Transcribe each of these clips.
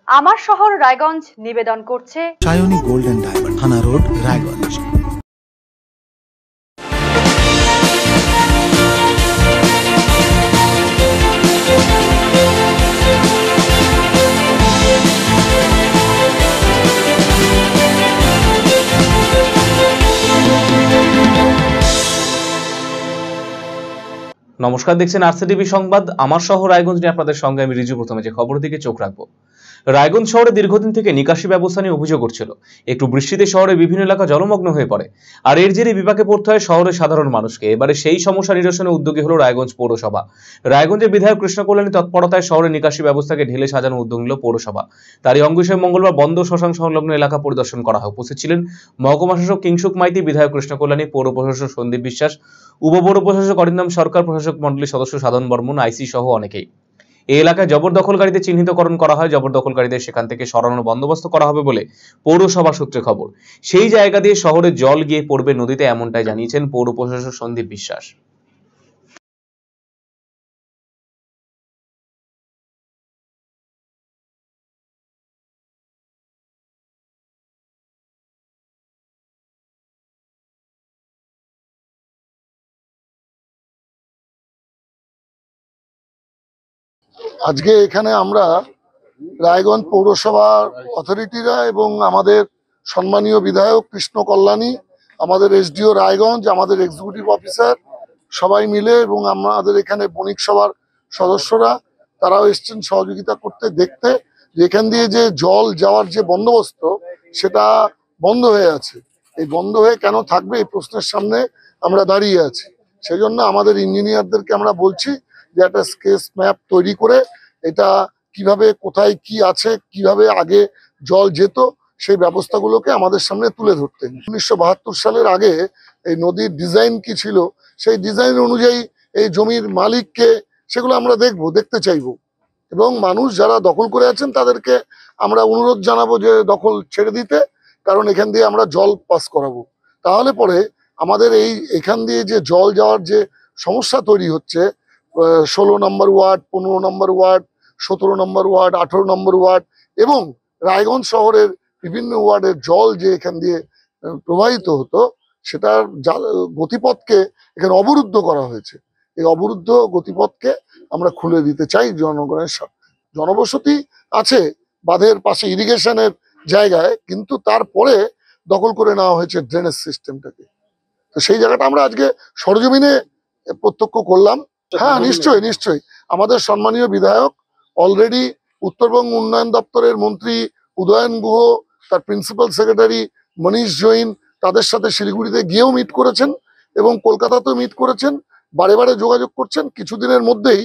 আমার শহর রায়গঞ্জ নিবেদন করছে সায়নী গোল্ড এন্ড ডায়মন্ড, থানা রোড, রায়গঞ্জ। নমস্কার, দেখছেন আরসিটিভি সংবাদ। আমার শহর রায়গঞ্জ নিয়ে আপনাদের সঙ্গে আমি রিজু। প্রথমে যে খবরের দিকে চোখ রাখবো। রায়গঞ্জ শহরে দীর্ঘদিন থেকে নিকাশি ব্যবস্থা নিয়ে অভিযোগ উঠছিল। একটু বৃষ্টিতে শহরে বিভিন্ন এলাকা জলমগ্ন হয়ে পড়ে, আর এর জেরে বিপাকে পড়তে হয় শহরের সাধারণ মানুষকে। এবারে সেই সমস্যা নিরসনে উদ্যোগী হলো রায়গঞ্জ পৌরসভা। রায়গঞ্জের বিধায়ক কৃষ্ণ কল্যাণী তৎপরতায় শহরের নিকাশি ব্যবস্থাকে ঢেলে সাজানোর উদ্যোগ নিল পৌরসভা। তারই অঙ্গ হিসেবে মঙ্গলবার বন্ধ শ্মশান সংলগ্ন এলাকা পরিদর্শন করা হয়। উপস্থিত ছিলেন মহকুমা শাসক কিংসুক মাইতি, বিধায়ক কৃষ্ণ কল্যাণী, পৌর প্রশাসক সন্দীপ বিশ্বাস, উপপৌর প্রশাসক অরিন্দম সরকার, প্রশাসক মন্ডলীর সদস্য সাধন বর্মন, আইসি সহ অনেকেই। এই এলাকায় জবরদখলকারীদের চিহ্নিতকরণ করা হয়। জবরদখলকারীদের সেখান থেকে সরানোর বন্দোবস্ত করা হবে বলে পৌরসভা সূত্রে খবর। সেই জায়গা দিয়ে শহরে জল গিয়ে পড়বে নদীতে, এমনটাই জানিয়েছেন পৌর প্রশাসক সন্দীপ বিশ্বাস। আজকে এখানে আমরা রায়গঞ্জ পৌরসভার অথরিটিরা এবং আমাদের সম্মানীয় বিধায়ক কৃষ্ণ কল্যাণী, আমাদের এসডিও রায়গঞ্জ, আমাদের এক্সিকিউটিভ অফিসার সবাই মিলে এবং আমাদের এখানে বণিক সভার সদস্যরা, তারাও এসছেন সহযোগিতা করতে, দেখতে যে এখান দিয়ে যে জল যাওয়ার যে বন্দোবস্ত সেটা বন্ধ হয়ে আছে। এই বন্ধ হয়ে কেন থাকবে এই প্রশ্নের সামনে আমরা দাঁড়িয়ে আছি। সেই জন্য আমাদের ইঞ্জিনিয়ারদেরকে আমরা বলছি যে একটা স্কেচ ম্যাপ তৈরি করে এটা কিভাবে কোথায় কি আছে, কিভাবে আগে জল যেত, সেই ব্যবস্থাগুলোকে আমাদের সামনে তুলে ধরতে। 1972 সালের আগে এই নদীর ডিজাইন কি ছিল, সেই ডিজাইন অনুযায়ী এই জমির মালিককে সেগুলো আমরা দেখতে চাইবো, এবং মানুষ যারা দখল করে আছেন তাদেরকে আমরা অনুরোধ জানাবো যে দখল ছেড়ে দিতে, কারণ এখান দিয়ে আমরা জল পাস করাবো। তাহলে পরে আমাদের এখান দিয়ে যে জল যাওয়ার যে সমস্যা তৈরি হচ্ছে, 16 নম্বর ওয়ার্ড, 15 নম্বর ওয়ার্ড, 17 নম্বর ওয়ার্ড, 18 নম্বর ওয়ার্ড এবং রায়গঞ্জ শহরের বিভিন্ন ওয়ার্ডের জল যে এখান দিয়ে প্রবাহিত হতো, সেটার গতিপথকে এখানে অবরুদ্ধ করা হয়েছে। এই অবরুদ্ধ গতিপথকে আমরা খুলে দিতে চাই। জনগণের জনবসতি আছে বাঁধের পাশে, ইরিগেশনের জায়গায়, কিন্তু তারপরে দখল করে নেওয়া হয়েছে ড্রেনেজ সিস্টেমটাকে। তো সেই জায়গাটা আমরা আজকে সরজমিনে প্রত্যক্ষ করলাম। হ্যাঁ, নিশ্চয়ই নিশ্চয়ই আমাদের সম্মানীয় বিধায়ক অলরেডি উত্তরবঙ্গ উন্নয়ন দপ্তরের মন্ত্রী উদয়ন গুহ, তার প্রিন্সিপাল সেক্রেটারি মনীষ জৈন, তাদের সাথে শিলিগুড়িতে গিয়েও মিট করেছেন এবং কলকাতাতেও মিট করেছেন, বারে বারে যোগাযোগ করছেন। কিছুদিনের মধ্যেই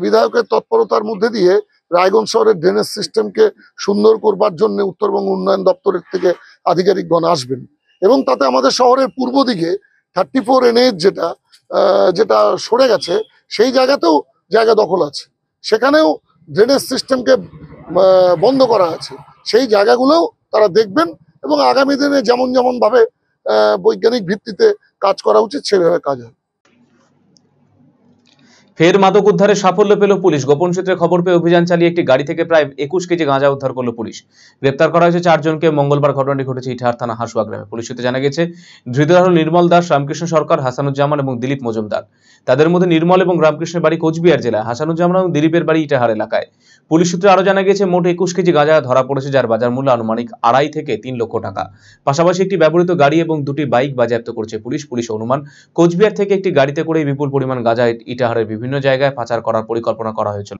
বিধায়কের তৎপরতার মধ্যে দিয়ে রায়গঞ্জ শহরের ড্রেনেজ সিস্টেমকে সুন্দর করবার জন্য উত্তরবঙ্গ উন্নয়ন দপ্তরের থেকে আধিকারিকগণ আসবেন, এবং তাতে আমাদের শহরের পূর্ব দিকে 34 NH যেটা সরে গেছে, সেই জায়গাতেও জায়গা দখল আছে, সেখানেও ড্রেনেজ সিস্টেমকে বন্ধ করা আছে। সেই জায়গাগুলোও তারা দেখবেন এবং আগামী দিনে যেমন যেমন ভাবে বৈজ্ঞানিক ভিত্তিতে কাজ করা উচিত সেভাবে কাজ হবে। ফের মাদক উদ্ধারে সাফল্য পেল পুলিশ। গোপন সূত্রে খবর পেয়ে অভিযান চালিয়ে একটি গাড়ি থেকে প্রায় 21 কেজি গাঁজা উদ্ধার করল পুলিশ। গ্রেপ্তার করা হয়েছে 4 জনকে। মঙ্গলবার ঘটনাটি ঘটেছে ইটাহার থানা হাসুয়া গ্রামে। পুলিশ সূত্রে জানা গেছে, ধৃতরা হল নির্মল দাস, রামকৃষ্ণ সরকার, হাসানুজ্জামান এবং দিলীপ মজুমদার। তাদের মধ্যে নির্মল এবং রামকৃষ্ণের বাড়ি কোচবিহার জেলায়, হাসানুজ্জামান এবং দিলীপের বাড়ি ইটাহার এলাকায়। পুলিশ সূত্রে আরো জানা গেছে, মোট 21 কেজি গাঁজা ধরা পড়েছে, যার বাজার মূল্য আনুমানিক 2.5 থেকে 3 লক্ষ টাকা। পাশাপাশি একটি ব্যবহৃত গাড়ি এবং 2টি বাইক বাজেয়াপ্ত করেছে পুলিশ। পুলিশ অনুমান, কোচবিহার থেকে একটি গাড়িতে করে বিপুল পরিমাণ গাঁজা ইটাহারের বিভিন্ন জায়গায় পাচার করার পরিকল্পনা করা হয়েছিল।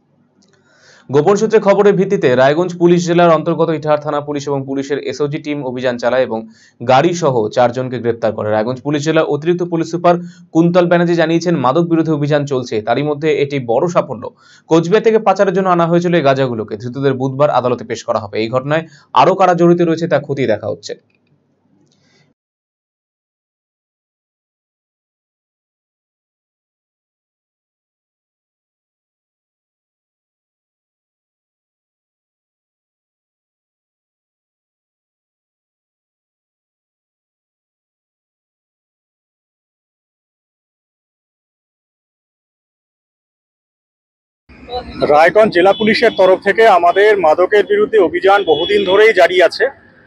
গোপন সূত্রে খবরের ভিত্তিতে রায়গঞ্জ পুলিশ জেলার অন্তর্গত ইটাহার থানা পুলিশ এবং পুলিশের এসওজি টিম অভিযান চালায় এবং গাড়ি সহ 4 জনকে গ্রেপ্তার করে। রায়গঞ্জ পুলিশ জেলার অতিরিক্ত পুলিশ সুপার কুন্তল ব্যানার্জি জানিয়েছেন, মাদক বিরোধী অভিযান চলছে, তারই মধ্যে এটি বড় সাফল্য। কোচবিহার থেকে পাচারের জন্য আনা হয়েছিল এই গাঁজাগুলোকে। ধৃতদের বুধবার আদালতে পেশ করা হবে। এই ঘটনায় আরো কারা জড়িত রয়েছে তা খতিয়ে দেখা হচ্ছে। রায়গঞ্জ জেলা পুলিশের তরফ থেকে আমাদের মাদকের বিরুদ্ধে অভিযান বহুদিন ধরেই জারি আছে।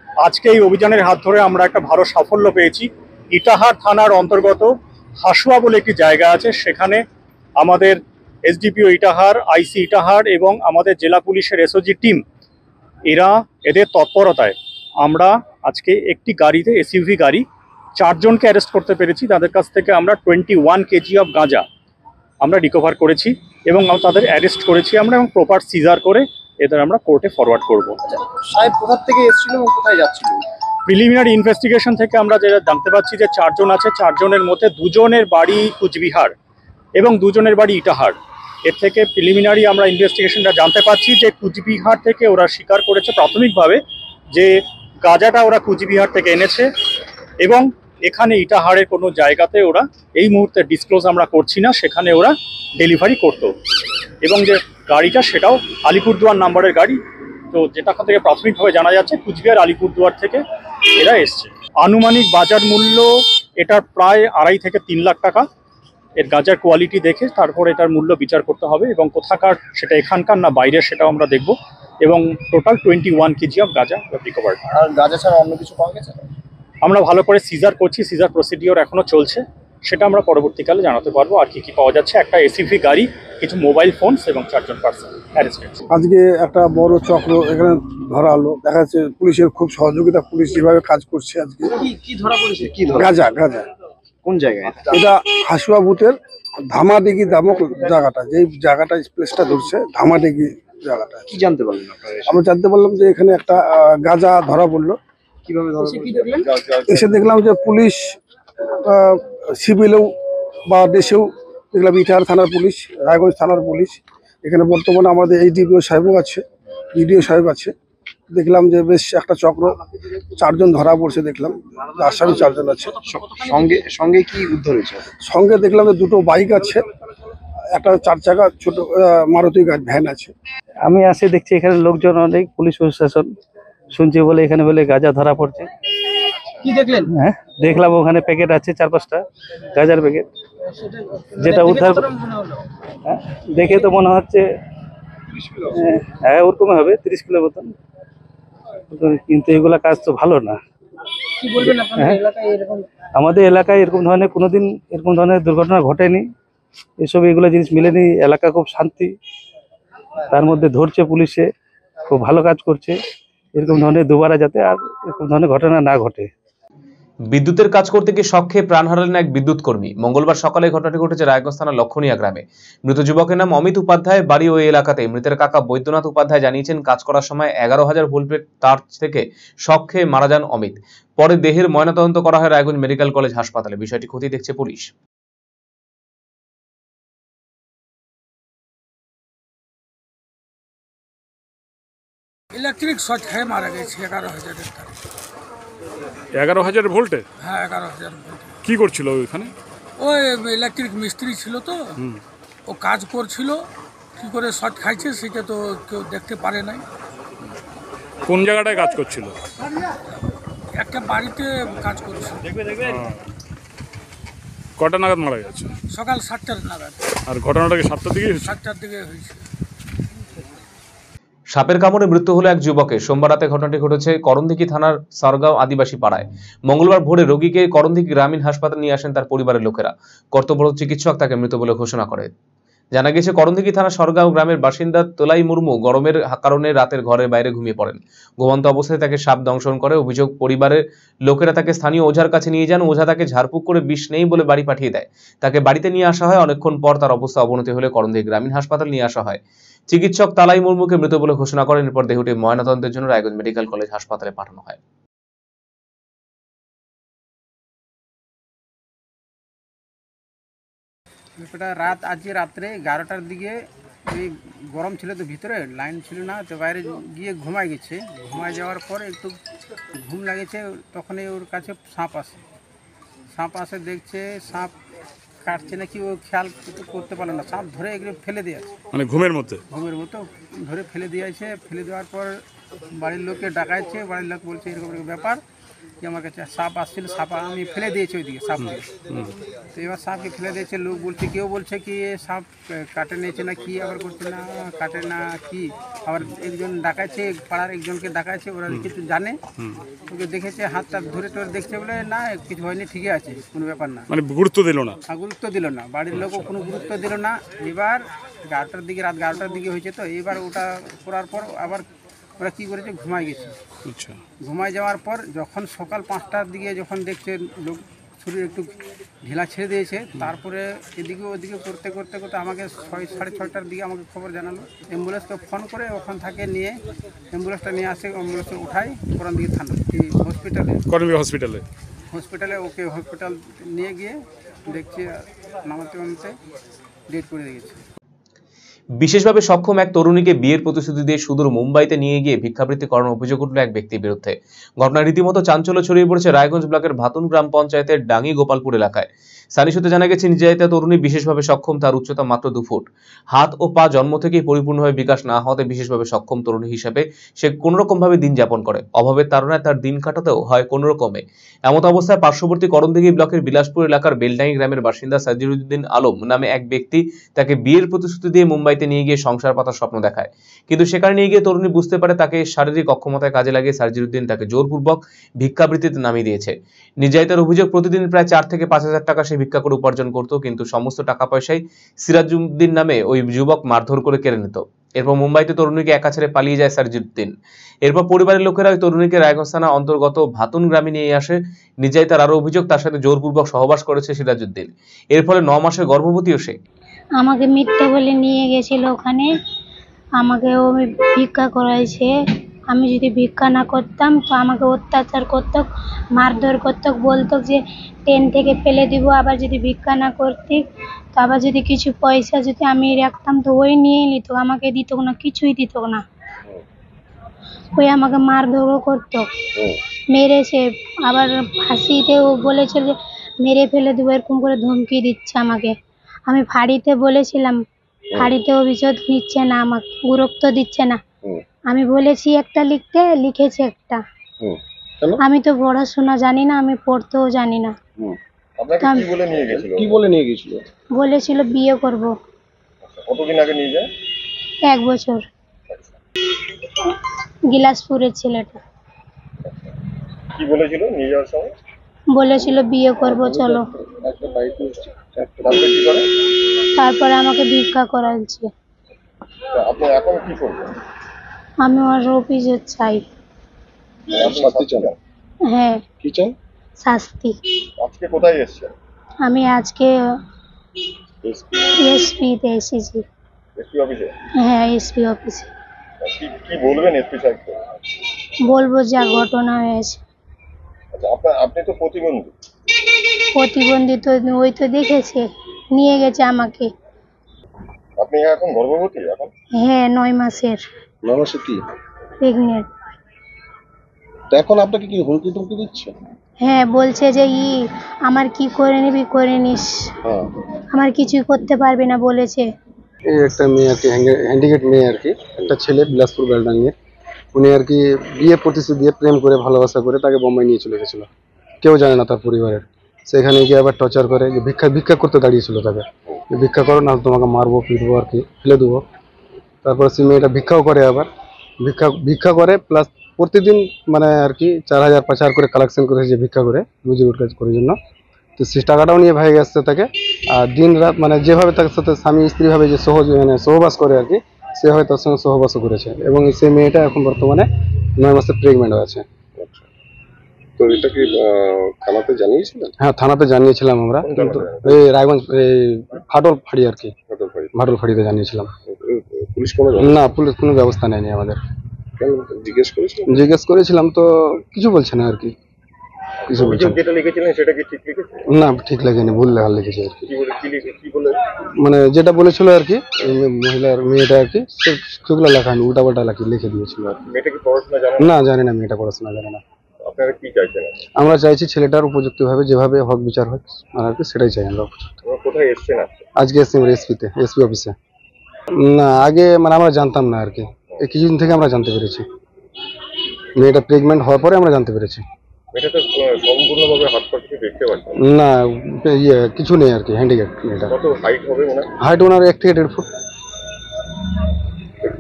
আজকে এই অভিযানের হাত ধরে আমরা একটা ভালো সাফল্য পেয়েছি। ইটাহার থানার অন্তর্গত হাসুয়া বলে একটি জায়গা আছে, সেখানে আমাদের এসডিপিও ইটাহার, আইসি ইটাহার এবং আমাদের জেলা পুলিশের এসওজি টিম এদের তৎপরতায় আমরা আজকে একটি গাড়িতে এসইউভি গাড়ি 4 জনকে অ্যারেস্ট করতে পেরেছি। তাদের কাছ থেকে আমরা 21 কেজি অফ গাঁজা আমরা রিকভার করেছি এবং তাদের অ্যারেস্ট করেছি আমরা এবং প্রপার সিজার করে এদের আমরা কোর্টে ফরওয়ার্ড করব। সাহেব কোথা থেকে এসেছিল এবং কোথায় যাচ্ছিল? প্রিলিমিনারি ইনভেস্টিগেশন থেকে আমরা যেটা জানতে পারছি যে 4 জন আছে, 4 জনের মধ্যে 2 জনের বাড়ি কুচবিহার এবং 2 জনের বাড়ি ইটাহার। এর থেকে প্রিলিমিনারি আমরা ইনভেস্টিগেশনটা জানতে পারছি যে কুচবিহার থেকে ওরা স্বীকার করেছে প্রাথমিকভাবে যে গাঁজাটা ওরা কুচবিহার থেকে এনেছে এবং এখানে ইটাহারের কোনো জায়গাতে ওরা এই মুহূর্তে ডিসক্লোজ আমরা করছি না, সেখানে ওরা ডেলিভারি করতো এবং যে গাড়িটা সেটাও আলিপুরদুয়ার নাম্বারের গাড়ি। তো যেটা থেকে প্রাথমিকভাবে জানা যাচ্ছে কুচবিহার আলিপুরদুয়ার থেকে এরা এসছে। আনুমানিক বাজার মূল্য এটার প্রায় 2.5 থেকে 3 লাখ টাকা। এর গাঁজার কোয়ালিটি দেখে তারপর এটার মূল্য বিচার করতে হবে এবং কোথাকার সেটা এখানকার না বাইরের সেটাও আমরা দেখব এবং টোটাল 21 কেজি অফ গাঁজা রিকভার্ড। আর গাঁজা ছাড়া অন্য কিছু পাওয়া গেছে? আমরা ভালো করে সিজার করছি, সিজার প্রসিডিওর এখনো চলছে, সেটা আমরা পরবর্তীকালে জানাতে পারবো আর কি পাওয়া যাচ্ছে। একটা এসইউভি গাড়ি, কিছু মোবাইল ফোনস এবং 4 জন পার্সন অ্যারেস্টেড। আজকে একটা বড় চক্র এখানে ধরা হলো। দেখা যাচ্ছে পুলিশের খুব সহযোগিতা, পুলিশ যেভাবে কাজ করছে আজকে। কি ধরা পড়েছে? কি ধরা? গাঁজা গাঁজা কোন জায়গায়? এটা হাসুয়া বুথের ধামাডিগি নামক জায়গাটা, যেই জায়গাটা প্লেসটা ধরছে ধামাডিগি জায়গাটা। কি জানতে পারলেন আপনারা? আমরা জানতে পারলাম যে এখানে একটা গাঁজা ধরা পড়লো। কিভাবে ধরা পড়লেন? এসে দেখলাম যে পুলিশ সিভিলেও বা দেশেও দেখলাম ইটাহার থানার পুলিশ, রায়গঞ্জ থানার পুলিশ, এখানে বর্তমানে আমাদের এইচডিপিও সাহেবও আছে, বিডিও সাহেব আছে। দেখলাম যে বেশ একটা চক্র, 4 জন ধরা পড়ছে। দেখলাম আসামি 4 জন আছে। সঙ্গে সঙ্গে কি উদ্ধার হয়েছে? সঙ্গে দেখলাম যে 2টো বাইক আছে, একটা 4 চাকা ছোট মারুতি ভ্যান আছে। আমি আসে দেখছি এখানে লোকজন অনেক, পুলিশ প্রশাসন শুনছি বলে এখানে বলে গাঁজা ধরা পড়ছে। কি দেখলেন? হ্যাঁ, দেখলাম ওখানে প্যাকেট আছে 4-5টা গাঁজার প্যাকেট, যেটা উদ্ধার। হ্যাঁ, দেখে তো মনে হচ্ছে হ্যাঁ ওরকম হবে 30 কিলো মতন, কিন্তু এগুলা কাজ তো ভালো না। কি বলবেন আপনাদের এলাকায় এরকম? আমাদের এলাকায় এরকম ধরনের কোনোদিন এরকম ধরনের দুর্ঘটনা ঘটেনি, এসব এগুলো জিনিস মিলেনি। এলাকা খুব শান্তি, তার মধ্যে ধরছে পুলিশে, খুব ভালো কাজ করছে। এরকম ধরনের দুবারা যাতে আর এরকম ধরনের ঘটনা না ঘটে। বিদ্যুতের কাজ করতে গিয়ে শখে প্রাণ হারালেন এক বিদ্যুৎ কর্মী। মঙ্গলবার সকালে ঘটনাটি ঘটেছে রায়গঞ্জ থানার লক্ষণিয়া গ্রামে। মৃত যুবকের নাম অমিত উপাধ্যায়, বাড়ি ওই এলাকাতে। মৃতের কাকা বৈদ্যনাথ উপাধ্যায় জানিয়েছেন, কাজ করার সময় 11,000 ভোল্টের তার থেকে শক খেয়ে মারা যান অমিত। পরে দেহের ময়নাতদন্ত করা হয় রায়গঞ্জ মেডিকেল কলেজ হাসপাতালে। বিষয়টি খতিয়ে দেখছে পুলিশ। ইলেকট্রিক শর্ট খেয়ে মারা গেছে 11,000-এর তার। 11,000 ভোল্টে? হ্যাঁ, 11,000 ভোল্ট। কি করছিল ওইখানে? ওই ইলেকট্রিক মিস্ত্রি ছিল তো, ও কাজ করছিল, কি করে শর্ট খাইছে সেটা তো কেউ দেখতে পারে নাই। কোন জায়গাটায় কাজ করছিল? একটা বাড়িতে কাজ করছিল। কটা নাগাদ মারা গেছে? সকাল 7টার নাগাদ। আর ঘটনাটা কি 7টার দিকে হয়েছে? 7টার দিকে হয়েছে। সাপের কামড়ে মৃত্যু হলো এক যুবকের। সোমবার রাতে ঘটনাটি ঘটেছে করণদিঘি থানার সরগাঁও আদিবাসী পাড়ায়। মঙ্গলবার ভোরে রোগীকে করণদিঘি গ্রামীণ হাসপাতালে নিয়ে আসেন তার পরিবারের লোকেরা। কর্তব্যরত চিকিৎসক তাকে মৃত বলে ঘোষণা করে। জানা গেছে, করণদিঘি থানা সরগাঁও গ্রামের বাসিন্দা তোলাই মুর্মু গরমের কারণে রাতের ঘরের বাইরে ঘুমিয়ে পড়েন। ঘুমন্ত অবস্থায় তাকে সাপ দংশন করে। অভিযোগ, পরিবারের লোকেরা তাকে স্থানীয় ওঝার কাছে নিয়ে যান। ওঝা তাকে ঝাড়ফুঁক করে বিষ নেই বলে বাড়ি পাঠিয়ে দেয়। তাকে বাড়িতে নিয়ে আসা হয়। অনেকক্ষণ পর তার অবস্থা অবনতি হলে করণদিঘি গ্রামীণ হাসপাতাল নিয়ে আসা হয়। চিকিৎসক তালাই মুর্মুকে মৃত বলে ঘোষণা করেন। এরপর দেহটি ময়নাতদন্তের জন্য রায়গঞ্জ মেডিকেল কলেজ হাসপাতালে পাঠানো হয়। রাত আজকে রাত্রে 11টার দিকে এই গরম ছিল তো, ভিতরে লাইন ছিল না, তো বাইরে গিয়ে ঘুমায় গেছে। ঘুমায় যাওয়ার পর একটু ঘুম লাগেছে, তখনই ওর কাছে সাপ আসে দেখছে সাপ কাটছে নাকি, ও খেয়াল করতে পারলো না। সাপ ধরে এগুলো ফেলে দিয়েছে, মানে ঘুমের মতো ধরে ফেলে দিয়েছে। ফেলে দেওয়ার পর বাড়ির লোককে ডাকাইছে। বাড়ির লোক বলছে এরকম ব্যাপার, কি আমার কাছে সাপ আসছিল, সাপ আমি ফেলে দিয়েছি ওইদিকে সাপকে। তো এবার সাপকে ফেলে দিয়েছে, লোক বলছে, কেউ বলছে কি এ সাপ কাটে নিয়েছে না কি, আবার করছে না কাটে না কি, আবার একজন ডাকাইছে, পাড়ার একজনকে ডাকাইছে, ওরা কিছু জানে, ওকে দেখেছে হাতটা ধরে টরে দেখছে বলে না কিছু হয়নি, ঠিকই আছে, কোনো ব্যাপার না, মানে গুরুত্ব দিল না। গুরুত্ব দিল না, বাড়ির লোকও কোনো গুরুত্ব দিল না। এবার 11টার দিকে, রাত 11টার দিকে হয়েছে, তো এবার ওটা করার পর আবার ওরা কী করেছে, ঘুমায় গেছে। আচ্ছা, ঘুমায় যাওয়ার পর যখন সকাল 5টার দিকে যখন দেখছে লোক শরীর একটু ঢিলা ছেড়ে দিয়েছে, তারপরে এদিকে ওদিকে করতে করতে করতে আমাকে 6-6:30টার দিকে আমাকে খবর জানালো। অ্যাম্বুলেন্সকে ফোন করে ওখান থেকে নিয়ে অ্যাম্বুলেন্সটা নিয়ে আসে, অ্যাম্বুলেন্সে উঠাই করণদিঘি থানা এই হসপিটালে ওকে হসপিটাল নিয়ে গিয়ে দেখছি নামাতে ডেট করে দিয়েছে। বিশেষভাবে সক্ষম এক তরুণীকে বিয়ের প্রতিশ্রুতি দিয়ে সুদূর মুম্বাইতে নিয়ে গিয়ে ভিক্ষাবৃত্তি করানোর অভিযোগ উঠল এক ব্যক্তির বিরুদ্ধে। ঘটনা রীতিমতো চাঞ্চল্য ছড়িয়ে পড়েছে রায়গঞ্জ ব্লকের ভাতুন গ্রাম পঞ্চায়েতের ডাঙ্গি গোপালপুর এলাকায়। স্থানীয় সূত্রে জানা গেছে, নির্যাতিতা তরুণী বিশেষভাবে সক্ষম, তার উচ্চতা মাত্র 2 ফুট, হাত ও পা জন্ম থেকেই পরিপূর্ণভাবে বিকাশ না হওয়াতে বিশেষভাবে সক্ষম তরুণী হিসেবে সে কোনোরকম ভাবে দিন যাপন করে। অভাবের তাড়নায় তার দিন কাটাতেও হয় কোনোরকমে। এমত অবস্থায় পার্শ্ববর্তী করণদিঘি ব্লকের বিলাসপুর এলাকার বেলডাঙ্গি গ্রামের বাসিন্দা সাজিরুদ্দিন আলম নামে এক ব্যক্তি তাকে বিয়ের প্রতিশ্রুতি দিয়ে মুম্বাইতে নিয়ে গিয়ে সংসার পাতার স্বপ্ন দেখায়। কিন্তু সেখানে নিয়ে গিয়ে তরুণী বুঝতে পারে তাকে শারীরিক অক্ষমতায় কাজে লাগিয়ে সাজিরুদ্দিন তাকে জোরপূর্বক ভিক্ষাবৃত্তিতে নামিয়ে দিয়েছে। নির্যাতিতার অভিযোগ, প্রতিদিন প্রায় 4 থেকে 5 হাজার টাকা সে ভিক্ষা করে উপার্জন করত, কিন্তু সমস্ত টাকা পয়সাই সিরাজউদ্দিন নামে ওই যুবক মারধর করে কেড়ে নিত। এরপর মুম্বাইতে তরুণীকে একা ছেড়ে পালিয়ে যায় সাজিরুদ্দিন। এরপর পরিবারের লোকেরা ওই তরুণীকে রায়গঞ্জ থানা অন্তর্গত ভাতুন গ্রামে নিয়ে আসে। নির্যাতিতার আরো অভিযোগ, তার সাথে জোরপূর্বক সহবাস করেছে সিরাজউদ্দিন। এর ফলে 9 মাসের গর্ভবতীও সে। আমাকে মিথ্যে বলে নিয়ে গেছিল ওখানে, আমাকে ও ভিক্ষা করাইছে। আমি যদি ভিক্ষা না করতাম তো আমাকে অত্যাচার করতো, মারধর করতো, বলতো যে ট্রেন থেকে ফেলে দিব। আবার যদি ভিক্ষা না করতি তো আবার যদি কিছু পয়সা যদি আমি রাখতাম তো ওই নিয়ে নিত, আমাকে দিত না, কিছুই দিত না। ওই আমাকে মারধরও করতো, মেরেছে। আবার ফাঁসিতেও বলেছিল যে মেরে ফেলে দেবো, এরকম করে ধমকি দিচ্ছে আমাকে। আমি ফাঁড়িতে বলেছিলাম, ফাঁড়িতে অভিযোগ নিচ্ছে না, আমাকে গুরুত্ব দিচ্ছে না। আমি বলেছি একটা লিখতে, লিখেছে একটা। আমি তো পড়াশোনা জানি না, আমি পড়তেও জানি না। বলেছিল বিয়ে করব। কতদিন আগে নিয়ে যায়? 1 বছর। বিলাসপুরের ছেলেটা। কি বলেছিল নিয়ে যাওয়ার সময়? বলেছিল বিয়ে করব, চলো। তারপরে আমাকে ভিক্ষা করাচ্ছে। আপনি এখন কি করবেন? আমি ওর অফিসে চাই। শাস্তি চান? হ্যাঁ। কি চান? শাস্তি। আজকে কোথায় এসেছেন? আমি আজকে এসপিতে এসেছি। এসপি অফিসে? হ্যাঁ, এসপি অফিসে। কি বলবেন এসপি সাহেবকে? বলবো যা ঘটনা হয়েছে। আচ্ছা, আপনি তো প্রতিবন্ধী। প্রতিবন্ধী তো ওই তো দেখেছে, নিয়ে গেছে আমাকে। আপনি এখন গর্ভবতী? এখন? হ্যাঁ, 9 মাসের। 9 মাসে কি? প্রেগনেন্ট। তো এখন আপনাকে কি হুমকি টুমকি দিচ্ছে? হ্যাঁ, বলছে যে আমার কি করে নিবি করে নিস, আমার কিছুই করতে পারবি না বলেছে। এই একটা মেয়ে আর কি, হ্যান্ডিক্যাপ মেয়ে আর কি, একটা ছেলে বিলাসপুর বেলডাঙ্গির। উনি আর কি বিয়ে প্রতিশ্রুতি দিয়ে প্রেম করে ভালোবাসা করে তাকে বোম্বাই নিয়ে চলে গেছিল। কেউ জানে না তার পরিবারের। সেখানে গিয়ে আবার টর্চার করে, যে ভিক্ষা করতে দাঁড়িয়েছিল তাকে, ভিক্ষা করো না তোমাকে মারবো পিটবো আর কি, ফেলে দেবো। তারপরে সে মেয়েটা ভিক্ষাও করে, আবার ভিক্ষা করে প্লাস প্রতিদিন মানে আর কি 4,000 পাচার করে কালেকশন করেছে ভিক্ষা করে, রুজি রোজগার করার জন্য। তো সে টাকাটাও নিয়ে ভাই আসছে তাকে। আর দিন রাত মানে যেভাবে তার সাথে স্বামী স্ত্রী ভাবে যে সহবাস করে আর কি, সেভাবে তার সঙ্গে সহবাসও করেছে। এবং সেই মেয়েটা এখন বর্তমানে 9 মাসে প্রেগনেন্ট আছে। তো এটা কি থানাতে জানিয়েছিলেন? হ্যাঁ, থানাতে জানিয়েছিলাম আমরা, কিন্তু এই রায়গঞ্জ এই ফাটলফাড়ি আর কি, ফাটলফাড়িতে জানিয়েছিলাম। পুলিশ কোনো না, পুলিশ কোনো ব্যবস্থা নেয়নি আমাদের। জিজ্ঞেস করেছিলাম তো কিছু বলছে না আর কি, কিছু বলছে না। যেটা লিখেছিলেন সেটা কি ঠিক লিখেছে? না, ঠিক লাগেনি, ভুল লেখা লিখেছে আর কি। কি বলে মানে যেটা বলেছিল আর কি মহিলার মেয়েটা আর কি, সেগুলো লেখা হয়নি, উল্টাপাল্টা লিখে দিয়েছিল আর কি। মেয়েটা কি পড়াশোনা জানে? না, জানি না, মেয়েটা পড়াশোনা জানে না। আপনারা কি চাইছেন? আমরা চাইছি ছেলেটার উপযুক্ত ভাবে যেভাবে হক বিচার হয় আর কি, সেটাই চাই আমরা। কোথায় এসছেন আজকে এসছি আমরা এসপি অফিসে। না, আগে মানে আমরা জানতাম না আর কি, এই কিছুদিন থেকে আমরা জানতে পেরেছি। মেয়েটা প্রেগনেন্ট হওয়ার পরে আমরা জানতে পেরেছি। এটাতে সম্পূর্ণভাবে হাত পা কিছু দেখতে পাচ্ছেন না, কিছু নেই আর কি, হ্যান্ডিক্যাপ এটা। কত হাইট হবে ওনার? হাইট ওনার 1 থেকে 1.5 ফুট।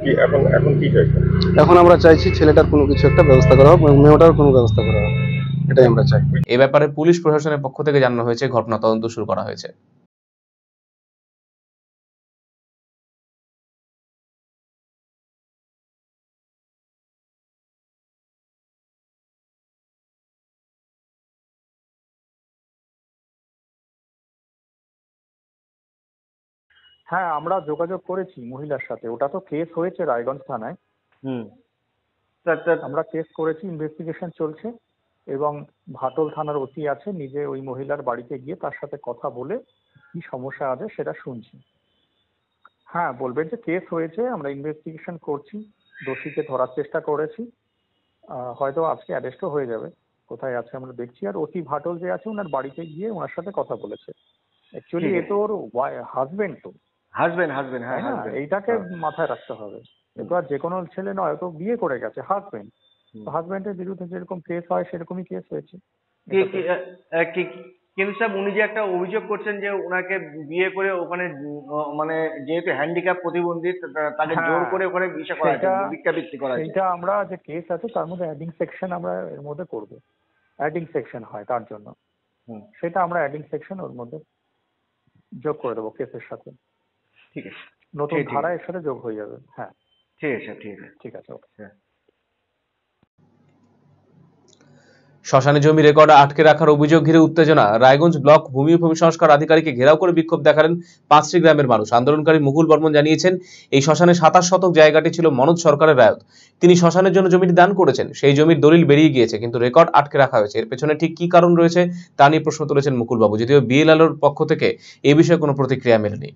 কি এখন কি চাইছেন? এখন আমরা চাইছি ছেলেটার কোনো কিছু একটা ব্যবস্থা করা হোক, মেয়েটার কোনো ব্যবস্থা করা হোক, এটাই আমরা চাই। এই ব্যাপারে পুলিশ প্রশাসনের পক্ষ থেকে জানানো হয়েছে, ঘটনা তদন্ত শুরু করা হয়েছে। হ্যাঁ, আমরা যোগাযোগ করেছি মহিলার সাথে, ওটা তো কেস হয়েছে রায়গঞ্জ থানায়। আমরা কেস করেছি, ইনভেস্টিগেশন চলছে এবং ভাটল থানার ওসি আছে, নিজে ওই মহিলার বাড়িতে গিয়ে তার সাথে কথা বলে কি সমস্যা আছে সেটা শুনছি। হ্যাঁ, বলবেন যে কেস হয়েছে, আমরা ইনভেস্টিগেশন করছি, দোষীকে ধরার চেষ্টা করেছি, হয়তো আজকে অ্যারেস্টও হয়ে যাবে। কোথায় আছে আমরা দেখছি। আর ওসি ভাটল যে আছে ওনার বাড়িতে গিয়ে ওনার সাথে কথা বলেছে। অ্যাকচুয়ালি এ তো ওর হাজবেন্ড, তো হাজবেন্ড হ্যাঁ, এইটাকে মাথায় রাখতে হবে। এতো আর যে কোনো ছেলে নয়, তো বিয়ে করে গেছে, হাজবেন্ডের বিরুদ্ধে যেরকম কেস হয় সেরকমই কেস হয়েছে। কিন্তু স্যার উনি যে একটা অভিযোগ করছেন যে ওনাকে বিয়ে করে ওখানে মানে যেহেতু হ্যান্ডিক্যাপ প্রতিবন্ধী তাকে জোর করে ওখানে ভিক্ষা বিক্রি করা, সেইটা আমরা যে কেস আছে তার মধ্যে অ্যাডিং সেকশন আমরা এর মধ্যে করব। অ্যাডিং সেকশন হয় তার জন্য, সেটা আমরা অ্যাডিং সেকশন ওর মধ্যে যোগ করে দেবো কেসের সাথে। ঠিক আছে, নতুন ধারা এর সাথে যোগ হয়ে যাবে। হ্যাঁ ঠিক আছে, ঠিক আছে, ওকে। শ্মশানে জমি রেকর্ড আটকে রাখার অভিযোগ ঘিরে উত্তেজনা। রায়গঞ্জ ব্লক ভূমি ও ভূমি সংস্কার আধিকারিককে ঘেরাও করে বিক্ষোভ দেখালেন 5টি গ্রামের মানুষ। আন্দোলনকারী মুকুল বর্মন জানিয়েছেন, এই শ্মশানে 27 শতক জায়গাটি ছিল মনোজ সরকারের রায়ত। তিনি শ্মশানের জন্য জমিটি দান করেছেন, সেই জমির দলিল বেরিয়ে গিয়েছে, কিন্তু রেকর্ড আটকে রাখা হয়েছে। এর পেছনে ঠিক কি কারণ রয়েছে তা নিয়ে প্রশ্ন তুলেছেন মুকুলবাবু। যদিও বিএলআরওর পক্ষ থেকে এ বিষয়ে কোনো প্রতিক্রিয়া মেলেনি।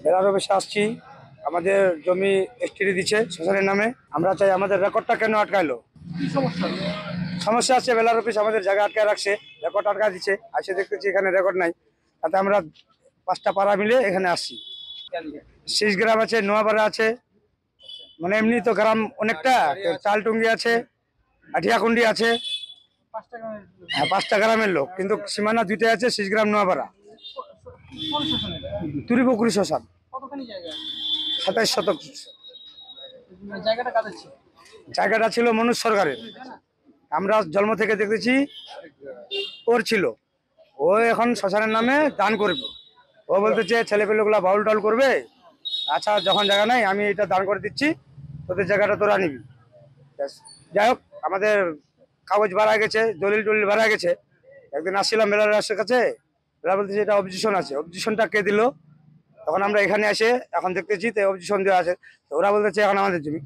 বেলার অফিসে আসছি, আমাদের জমি এসটিডি দিচ্ছে শ্মশানের নামে। আমরা চাই আমাদের রেকর্ডটা কেন আটকাইলো, কি সমস্যা? সমস্যা আছে, বেলার অফিস আমাদের জায়গা আটকায় রাখছে, রেকর্ড আটকা দিচ্ছে। আসে দেখতেছি এখানে রেকর্ড নাই, তাতে আমরা 5টা পাড়া মিলে এখানে আসছি। 6 গ্রাম আছে, নোয়াপাড়া আছে, মানে এমনি তো গ্রাম অনেকটা, চালটুঙ্গি আছে, আঠিয়াকুন্ডি আছে, হ্যাঁ 5টা গ্রামের লোক, কিন্তু সীমানা 2টাই আছে, 6 গ্রাম নোয়াপাড়া, তুরিপুকুরি শ্মশান। কতখানি জায়গা? 27 শতক। জায়গাটা কাদের ছিল? জায়গাটা ছিল মনোজ সরকারের। আমরা জন্ম থেকে দেখেছি ওর ছিল, ও এখন শ্মশানের নামে দান করবে। ও বলতেছে ছেলেপেলেগুলা বাউল টাউল করবে, আচ্ছা যখন জায়গা নাই আমি এটা দান করে দিচ্ছি, তোদের জায়গাটা তোরা নিবি। যাই হোক, আমাদের কাগজ বাড়া গেছে, দলিল টলিল বাড়া গেছে। একদিন আসছিলাম বেলার কাছে, বেলা বলতেছে এটা অবজেকশন আছে। অবজেকশনটা কে দিল? তখন আমরা এখানে এসে এখন দেখতেছি তো অবজেকশন দেওয়া আছে, তো ওরা বলতেছে এখন আমাদের জমি।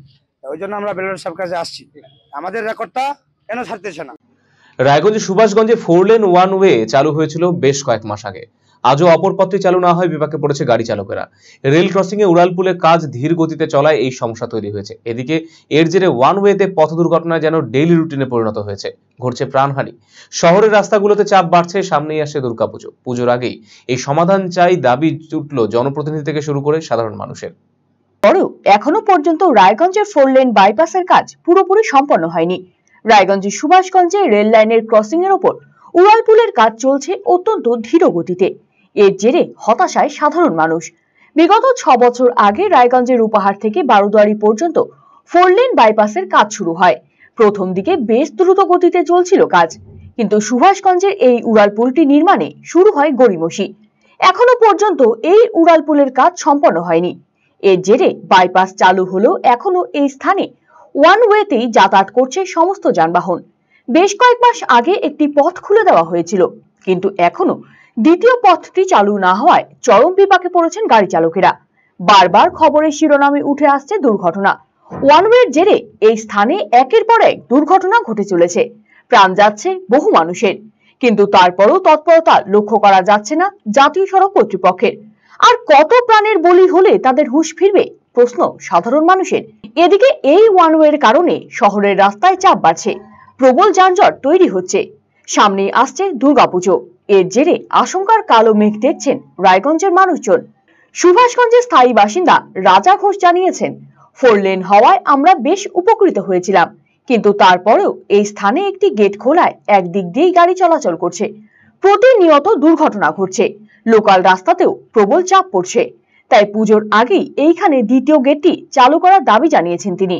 ওই জন্য আমরা বেলার সাহেব কাছে আসছি, আমাদের রেকর্ডটা কেন ছাড়তেছে না। রায়গঞ্জের সুভাষগঞ্জে 4 লেন 1 ওয়ে চালু হয়েছিল বেশ কয়েক মাস আগে। আজও অপর পথটি চালু না হয় বিপাকে পড়েছে গাড়ি চালকেরা। রেল ক্রসিং এ উড়ালপুলের কাজ ধীর গতিতে চলায় এই সমস্যা তৈরি হয়েছে। এদিকে এর জেরে 1 ওয়েতে পথ দুর্ঘটনা যেন ডেইলি রুটিনে পরিণত হয়েছে, ঘটছে প্রাণহানি। শহরের রাস্তাগুলোতে চাপ বাড়ছে, সামনেই আসছে দুর্গাপুজো। পুজোর আগেই এই সমাধান চাই দাবি উঠল জনপ্রতিনিধি থেকে শুরু করে সাধারণ মানুষের। পরেও এখনো পর্যন্ত রায়গঞ্জের 4 লেন বাইপাসের কাজ পুরোপুরি সম্পন্ন হয়নি। রায়গঞ্জের সুভাষগঞ্জে রেল লাইনের ক্রসিং এর ওপর উড়ালপুলের কাজ চলছে অত্যন্ত ধীর গতিতে। এর জেরে হতাশায় সাধারণ মানুষ। বিগত 6 বছর আগে রায়গঞ্জের উপহার থেকে বারোদুয়ারি পর্যন্ত 4 লেন বাইপাসের কাজ শুরু হয়। প্রথম দিকে বেশ দ্রুত গতিতে চলছিল কাজ, কিন্তু সুভাষগঞ্জের এই উড়ালপুলটি নির্মাণে শুরু হয় গড়িমসি। এখনো পর্যন্ত এই উড়ালপুলের কাজ সম্পন্ন হয়নি। এর জেরে বাইপাস চালু হলেও এখনো এই স্থানে 1 ওয়েতেই যাতায়াত করছে সমস্ত যানবাহন। বেশ কয়েক মাস আগে একটি পথ খুলে দেওয়া হয়েছিল, কিন্তু এখনো দ্বিতীয় পথটি চালু না হওয়ায় চরম বিপাকে পড়েছেন গাড়ি চালকেরা। বারবার খবরের শিরোনামে উঠে আসছে দুর্ঘটনা। 1 ওয়ের জেরে এই স্থানে একের পর এক দুর্ঘটনা ঘটে চলেছে, প্রাণ যাচ্ছে বহু মানুষের, কিন্তু তারপরও তৎপরতা লক্ষ্য করা যাচ্ছে না জাতীয় সড়ক কর্তৃপক্ষের। আর কত প্রাণের বলি হলে তাদের হুঁশ ফিরবে, প্রশ্ন সাধারণ মানুষের। এদিকে এই 1 ওয়ের কারণে শহরের রাস্তায় চাপ বাড়ছে, প্রবল যানজট তৈরি হচ্ছে। সামনে আসছে দুর্গাপুজো, এর জেরে আশঙ্কার কালো মেঘ দেখছেন রায়গঞ্জের মানুষজন। সুভাষগঞ্জের স্থায়ী বাসিন্দা রাজা ঘোষ জানিয়েছেন, 4 লেন হওয়ায় আমরা বেশ উপকৃত হয়েছিলাম, কিন্তু তারপরেও এই স্থানে একটি গেট খোলায় একদিক দিয়েই গাড়ি চলাচল করছে। প্রতিনিয়ত দুর্ঘটনা ঘটছে, লোকাল রাস্তাতেও প্রবল চাপ পড়ছে। তাই পুজোর আগেই এইখানে দ্বিতীয় গেটটি চালু করার দাবি জানিয়েছেন তিনি।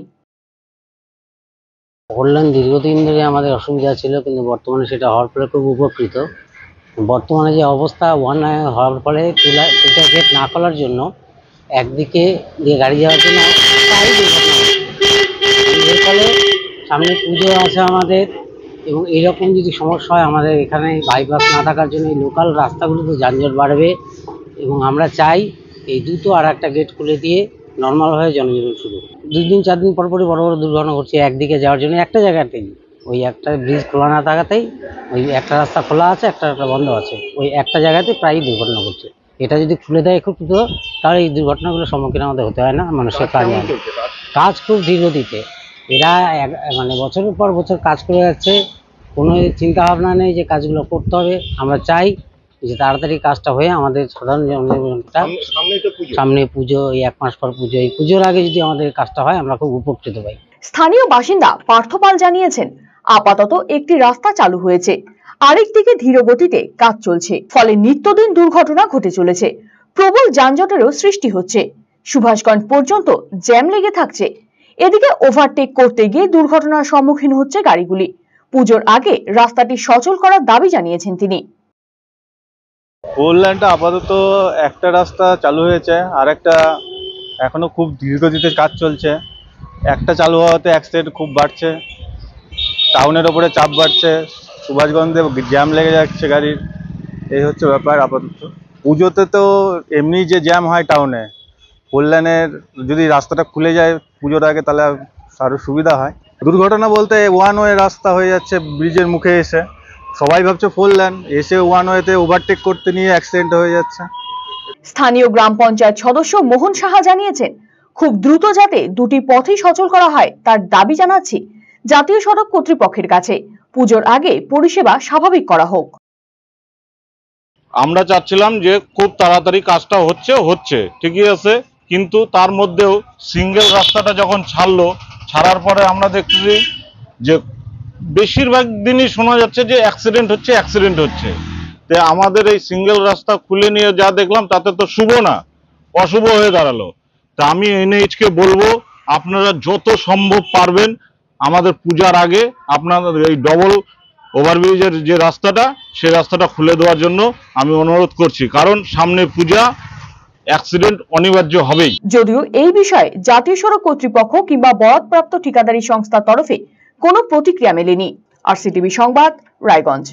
বললেন দীর্ঘদিন ধরে আমাদের অসুবিধা ছিল, কিন্তু বর্তমানে সেটা হওয়ার ফলে খুব উপকৃত। বর্তমানে যে অবস্থা, ওয়ান হওয়ার ফলে দুটো গেট না খোলার জন্য একদিকে দিয়ে গাড়ি যাওয়ার জন্য প্রায় দুর্ঘটনা হচ্ছে। এর ফলে সামনে পুজো আছে আমাদের, এবং এইরকম যদি সমস্যা হয় আমাদের এখানে বাইপাস না থাকার জন্য এই লোকাল রাস্তাগুলোতে যানজট বাড়বে, এবং আমরা চাই এই দুটো আর একটা গেট খুলে দিয়ে নর্মালভাবে জনজীবন শুরু। 2 দিন 4 দিন পরপরই বড় বড় দুর্ঘটনা ঘটছে একদিকে যাওয়ার জন্য, একটা জায়গাতেই ওই একটা ব্রিজ খোলা না থাকাতেই ওই একটা রাস্তা খোলা আছে, একটা বন্ধ আছে, ওই একটা জায়গাতে প্রায়ই দুর্ঘটনা ঘটছে। এটা যদি খুলে দেয় খুব দ্রুত, তাহলে এই দুর্ঘটনাগুলোর সম্মুখীন আমাদের হতে হয় না, মানুষের কাজ খুব ধীরগতিতে। এরা মানে বছরের পর বছর কাজ করে যাচ্ছে, কোনো চিন্তা ভাবনা নেই যে কাজগুলো করতে হবে। আমরা চাই যে তাড়াতাড়ি কাজটা হয়ে আমাদের সাধারণ জনজীবনটা, সামনে পুজো, এই 1 মাস পর পুজো, এই পুজোর আগে যদি আমাদের কাজটা হয় আমরা খুব উপকৃত পাই। স্থানীয় বাসিন্দা পার্থপাল জানিয়েছেন, আপাতত একটি রাস্তা চালু হয়েছে, আরেকদিকে ধীর গতিতে কাজ চলছে, ফলে নিত্যদিন দুর্ঘটনা ঘটে চলেছে, প্রবল যানজটেরও সৃষ্টি হচ্ছে। সুভাষগঞ্জ পর্যন্ত জ্যাম লেগে থাকছে। এদিকে ওভারটেক করতে গিয়ে দুর্ঘটনার সম্মুখীন হচ্ছে গাড়িগুলি। পুজোর আগে রাস্তাটি সচল করার দাবি জানিয়েছেন তিনি। 4 লেনটা আপাতত একটা রাস্তা চালু হয়েছে, আর একটা এখনো খুব ধীরগতিতে কাজ চলছে। একটা চালু হওয়াতে অ্যাক্সিডেন্ট খুব বাড়ছে, টাউনের ওপরে চাপ বাড়ছে, সুভাষগঞ্জে জ্যাম লেগে যাচ্ছে গাড়ির। এই হচ্ছে ব্যাপার আপাতত। পুজোতে তো এমনি যে জ্যাম হয় টাউনে, 4 লেনের যদি রাস্তাটা খুলে যায় পুজোর আগে, তাহলে আরও সুবিধা হয়। দুর্ঘটনা বলতে 1 ওয়ে রাস্তা হয়ে যাচ্ছে ব্রিজের মুখে এসে, সবাই ভাবছে 4 লেন, এসে 1 ওয়েতে ওভারটেক করতে নিয়ে অ্যাক্সিডেন্ট হয়ে যাচ্ছে। স্থানীয় গ্রাম পঞ্চায়েত সদস্য মোহন সাহা জানিয়েছেন, খুব দ্রুত যাতে দুটি পথই সচল করা হয় তার দাবি জানাচ্ছি জাতীয় সড়ক কর্তৃপক্ষের কাছে। পুজোর আগে পরিষেবা স্বাভাবিক করা হোক। আমরা চাচ্ছিলাম যে খুব তাড়াতাড়ি কাজটা হচ্ছে ঠিকই আছে, কিন্তু তার মধ্যেও সিঙ্গেল রাস্তাটা যখন ছাড়ার পরে আমরা দেখছি যে বেশিরভাগ দিনই শোনা যাচ্ছে যে অ্যাক্সিডেন্ট হচ্ছে। তো আমাদের এই সিঙ্গেল রাস্তা খুলে নিয়ে যা দেখলাম তাতে তো শুভ না, অশুভ হয়ে দাঁড়ালো। তা আমি এনএইচকে বলবো, আপনারা যত সম্ভব পারবেন আমাদের পূজার আগে আপনাদের এই ডবল ওভারব্রিজের যে রাস্তাটা, সেই রাস্তাটা খুলে দেওয়ার জন্য আমি অনুরোধ করছি, কারণ সামনে পূজা, অ্যাক্সিডেন্ট অনিবার্য হবেই। যদিও এই বিষয়ে জাতীয় সড়ক কর্তৃপক্ষ কিংবা বরাদপ্রাপ্ত ঠিকাদারি সংস্থার তরফে কোনো প্রতিক্রিয়া মেলেনি। আরসিটিভি সংবাদ, রায়গঞ্জ।